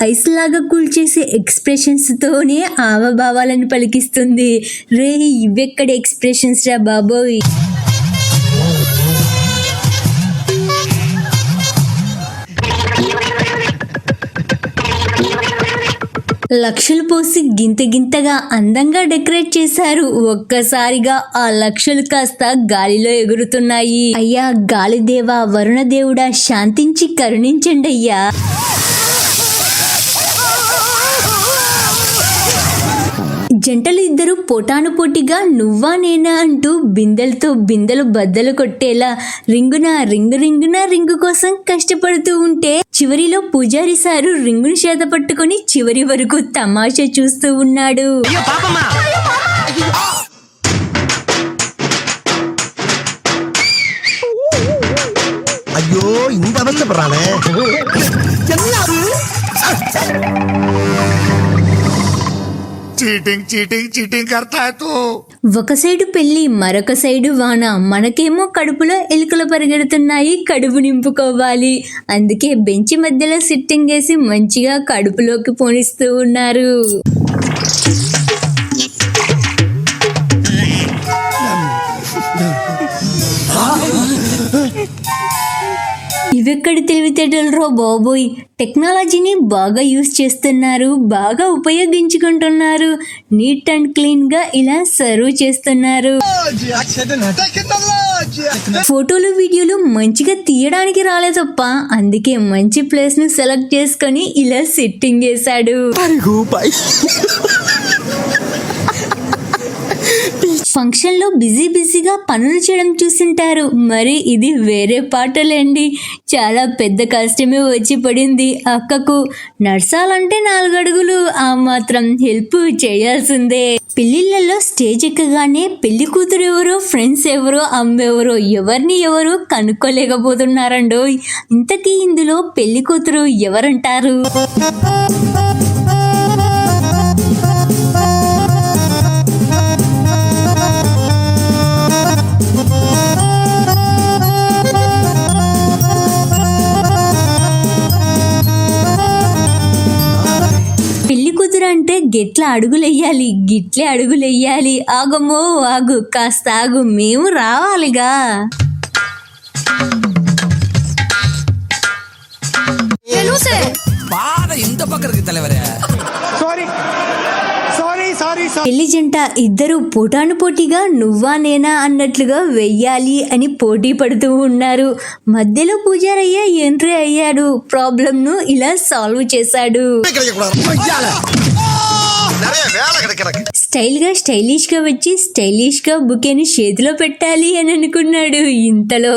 Ice లాగా cool చేసే expressions తోనే హావభావాలను పలికిస్తుంది. రే ఇవెక్కడ ఎక్స్ప్రెషన్స్ రా బాబోయ్. లక్షలు పోసి గింతగా అందంగా డెకరేట్ చేశారు. ఒక్కసారిగా ఆ లక్షలు కాస్త గాలిలో ఎగురుతున్నాయి. అయ్యా గాలిదేవా, వరుణదేవుడా శాంతించి కరుణించండి అయ్యా. జంటలు ఇద్దరు పోటానుపోటీగా నువ్వా నేనా అంటూ బిందెలతో బిందెలు బద్దలు కొట్టేలా రింగు కోసం కష్టపడుతూ ఉంటే చివరిలో పూజారి సారు రింగును చేత పట్టుకుని చివరి వరకు తమాషా చూస్తూ ఉన్నాడు. అయ్యో ఇంత అవస్థపడాలే. చీటింగ్ కర్తా హై తూ. ఒక సైడు పెళ్లి, మరొక సైడు వాన. మనకేమో కడుపులో ఎలుకలు పరిగెడుతున్నాయి, కడుపు నింపుకోవాలి. అందుకే బెంచి మధ్యలో సిట్టింగ్ వేసి మంచిగా కడుపులోకి పోనిస్తూ ఉన్నారు. ఇవెక్కడి తెలివితేటలు రో బాబోయ్. టెక్నాలజీని బాగా యూజ్ చేస్తున్నారు, బాగా ఉపయోగించుకుంటున్నారు. నీట్ అండ్ క్లీన్ గా ఇలా సర్వ్ చేస్తున్నారు. ఫోటోలు వీడియోలు మంచిగా తీయడానికి రాలే తప్ప, అందుకే మంచి ప్లేస్ ను సెలెక్ట్ చేసుకొని ఇలా సెట్టింగ్ చేశాడు. ఫంక్షన్ లో బిజీగా పనులు చేయడం చూసింటారు. మరి ఇది వేరే పాటలేండి. చాలా పెద్ద కష్టమే వచ్చి పడింది అక్కకు. నడసాలంటే 4 అడుగులు, ఆ మాత్రం హెల్ప్ చేయాల్సిందే. పెళ్లిళ్లలో స్టేజ్ ఎక్కగానే పెళ్లి కూతురు ఎవరో, ఫ్రెండ్స్ ఎవరో, అమ్మెవరో ఎవరిని ఎవరు కనుక్కోలేకపోతున్నారండో. ఇంతకీ ఇందులో పెళ్లి కూతురు ఎవరంటారు? అంటే గిట్లే అడుగులెయ్యాలి. ఆగమో ఆగు, కాస్త ఆగు, మేము రావాలిగా. పెళ్లి జంట ఇద్దరు పోటానుపోటీగా నువ్వా నేనా అన్నట్లుగా వెయ్యాలి అని పోటీ పడుతూ ఉన్నారు. మధ్యలో పూజారయ్య ఎంట్రీ అయ్యాడు. ప్రాబ్లం ను ఇలా సాల్వ్ చేశాడు. స్టైలిష్ గా వచ్చి స్టైలిష్ గా బుకేని చేతిలో పెట్టాలి అని అనుకున్నాడు. ఇంతలో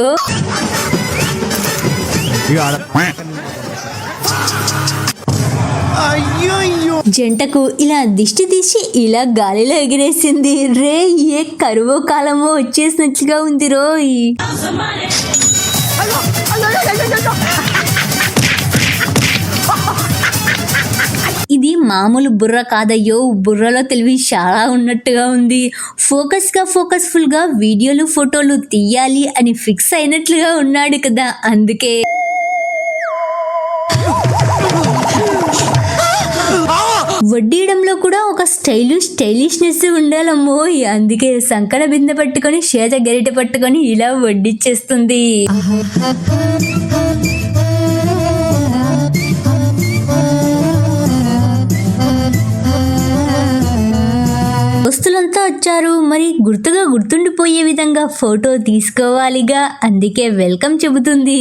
జంటకు ఇలా దిష్టి తీసి ఇలా గాలిలో ఎగిరేసింది. రే ఏ కరువో కాలమో వచ్చేసినట్లుగా ఉంది రోయ్. ఇది మామూలు బుర్ర కాదయ్యో, బుర్రలో తెలివి చాలా ఉన్నట్టుగా ఉంది. ఫోకస్ఫుల్ గా వీడియోలు ఫోటోలు తీయాలి అని ఫిక్స్ అయినట్లుగా ఉన్నాడు కదా, అందుకే. వడ్డీయడంలో కూడా ఒక స్టైలిష్నెస్ ఉండాలమ్మో. అందుకే సంకన బిందె పట్టుకొని చేత గరిటె పట్టుకొని ఇలా వడ్డిచ్చేస్తుంది. దోస్తులంతా వచ్చారు, మరి గుర్తుండిపోయే విధంగా ఫోటో తీసుకోవాలిగా, అందుకే వెల్కమ్ చెబుతుంది.